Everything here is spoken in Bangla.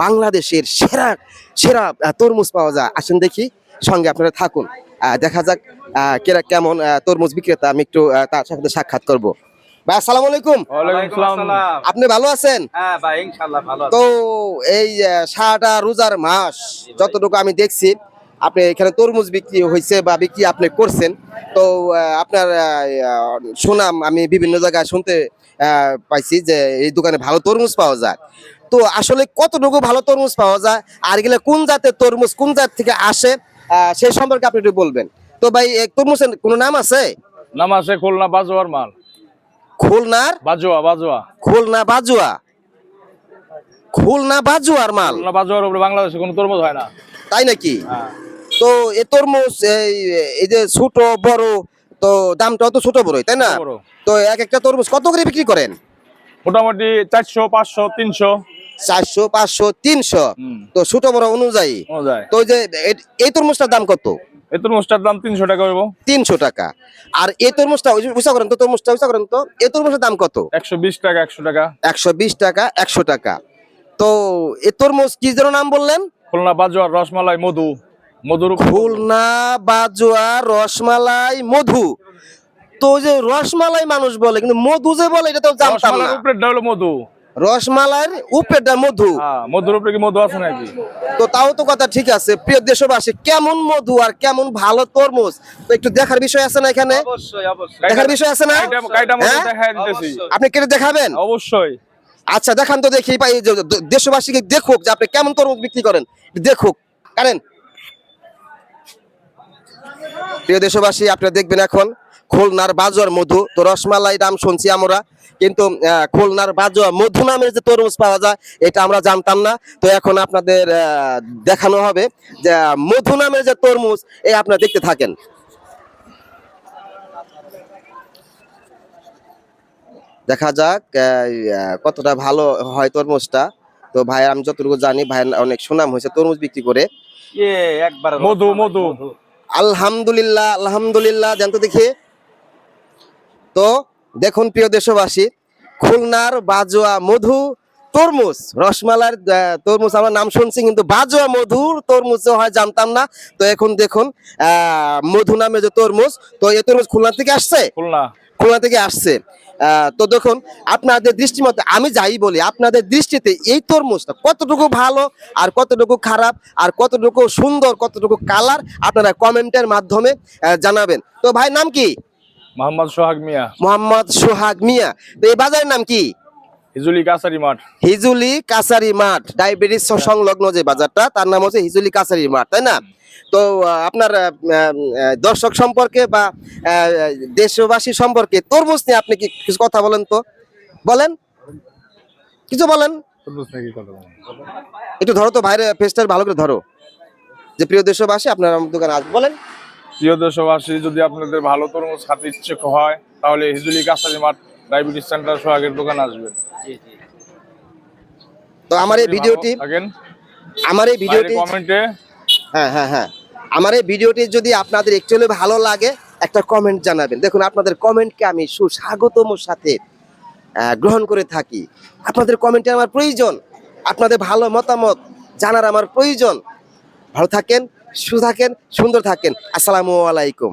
বাংলাদেশের সেরা সেরা তরমুজ পাওয়া যায়। আসেন দেখি, সঙ্গে আপনারা থাকুন, দেখা যাক কেমন তরমুজ বিক্রেতা। আমি একটু তার সাথে সাক্ষাৎ করব। ভাই আসসালামু আলাইকুম। ওয়ালাইকুম আসসালাম। আপনি ভালো আছেন? হ্যাঁ ভাই, ইনশাআল্লাহ ভালো আছি। তো এই সারাটা রোজার মাস যতটুকু আমি দেখছি আপনি এখানে তরমুজ বিক্রি হয়েছে বা বিক্রি আপনি করছেন, তো আপনার সুনাম আমি বিভিন্ন জায়গায় শুনতে পাইছি যে এই দোকানে ভালো তরমুজ পাওয়া যায়। তো আসলে কতটুকু ভালো তরমুজ পাওয়া যায়, আর এগুলো কোন জাতের তরমুজ, কোন জাত থেকে আসে, সেই সম্পর্কে আপনি একটু বলবেন। তো ভাই এই তরমুজের কোনো নাম আছে? নাম আছে খুলনা বাজোয়ার মাল। খুলনার বাজোয়া বাজোয়া খুলনা বাজুয়া, খুলনা বাজুয়ার মাল, খুলনা বাজোয়ার উপরে বাংলাদেশে কোনো তরমুজ হয় না। তাই নাকি? হ্যাঁ। তো এ তরমুজ এই যে ছোট বড়, তো দামটাও তো ছোট বড়ই, তাই না? ছোট বড়। তো এক একটা তরমুজ কত করে বিক্রি করেন? মোটামুটি 400 500 300 400 500 300, তো ছোট বড় অনুযায়ী। অনুযায়ী। তো এই যে এই তরমুজটার দাম কত? এই তরমুজটার দাম 300 টাকা হইব। 300 টাকা। আর এই তরমুজটা উঁচা করেন তো, তরমুজটা উঁচা করেন তো, এই তরমুজের দাম কত? 120 টাকা 100 টাকা। 120 টাকা 100 টাকা। তো এই তরমুজ কি যেন নাম বললেন? খুলনা বাজোয়ার রসমালাই মধু, মধুর উপরে খুলনা বাজুয়া রসমালাই মধু। তো ওই যে রসমালাই মানুষ বলে, কিন্তু মধু যে বলে এটা তো জানতাম না। রসমালাইয়ের উপরেরটা হলো মধু। রসমালাইয়ের উপরেটা মধু। হ্যাঁ, মধুর উপরে কি মধু আছে নাকি? তো তাও তো কথা ঠিক আছে। প্রিয় দেশবাসী, কেমন মধু আর কেমন ভালো তরমুজ, তো একটু দেখার বিষয় আছে না এখানে? অবশ্যই অবশ্যই। দেখার বিষয় আছে না? কাইটা মধু হ্যাঁ? দেখাই দিতেছি। আপনি কেটে দেখাবেন? অবশ্যই। আচ্ছা দেখান তো দেখি, ভাই দেশবাসীকে দেখুক যে আপনি কেমন তরমুজ বিক্রি করেন, দেখুক। কারেন প্রিয় দেশবাসী, আপনারা দেখবেন এখন খুলনার বাজুয়ার মধু। তো রসমালাই নাম শুনছি আমরা, কিন্তু খুলনার বাজুয়া মধু নামের যে তরমুজ পাওয়া যায় এটা আমরা জানতাম না। তো এখন আপনাদের দেখানো হবে যে মধু নামের যে তরমুজ, এই আপনারা দেখতে থাকেন। দেখা যাক কতটা ভালো হয় তরমুজটা। তো ভাই আমি যতটুকু জানি, ভাই অনেক সুনাম হয়েছে তরমুজ বিক্রি করে। একবার মধু মধু। আলহামদুলিল্লাহ আলহামদুলিল্লাহ, জানতো দেখি। তো দেখুন প্রিয় দেশবাসী, খুলনার বাজোয়া মধু তরমুজ, রসমালার তরমুজ আমার নাম শুনছি, কিন্তু বাজোয়া মধুর তরমুজ হয় জানতাম না। তো এখন দেখুন মধু নামে যে তরমুজ, তো এই তরমুজ খুলনা থেকে আসছে। খুলনা থেকে আসছে। তো দেখুন আপনাদের দৃষ্টিমতে, আমি যাই বলি, আপনাদের দৃষ্টিতে এই তরমুজটা কতটুকু ভালো আর কতটুকু খারাপ, আর কতটুকু সুন্দর, কতটুকু কালার, আপনারা কমেন্টের মাধ্যমে জানাবেন। তো ভাই নাম কি? মোহাম্মদ সোহাগ মিয়া। মোহাম্মদ সোহাগ মিয়া। তো এই বাজারের নাম কি? হিজুলি কাছারি মাঠ। হিজুলি কাছারি মাঠ, ডায়াবেটিস সংলগ্ন যে বাজারটা, তার নাম হচ্ছে হিজুলি কাছারি মাঠ, তাই না? তো আপনার দর্শক সম্পর্কে বা দেশবাসী সম্পর্কে তরমুজ নিয়ে আপনি কি কিছু কথা বলেন তো? বলেন, কিছু বলেন। একটু ধরো তো ভাইরে, ফেসটা ভালো করে ধরো। যে প্রিয় দেশবাসী, আপনার দোকানে আসবেন, বলেন। প্রিয় দেশবাসী, যদি আপনাদের ভালো তরমুজ খাতে ইচ্ছুক হয় তাহলে হিজুলি কাছারি মাঠ ডায়াবেটিস সেন্টার সোহাগের দোকান আসবেন। তো আমার এই ভিডিওটি কমেন্টে, হ্যাঁ আমার এই ভিডিওটি যদি আপনাদের একচুয়ালি ভালো লাগে, একটা কমেন্ট জানাবেন। দেখুন আপনাদের কমেন্টকে আমি সুস্বাগতম সাথে গ্রহণ করে থাকি। আপনাদের কমেন্টে আমার প্রয়োজন, আপনাদের ভালো মতামত জানার আমার প্রয়োজন। ভালো থাকেন, সুস্থ থাকেন, সুন্দর থাকেন। আসসালামু আলাইকুম।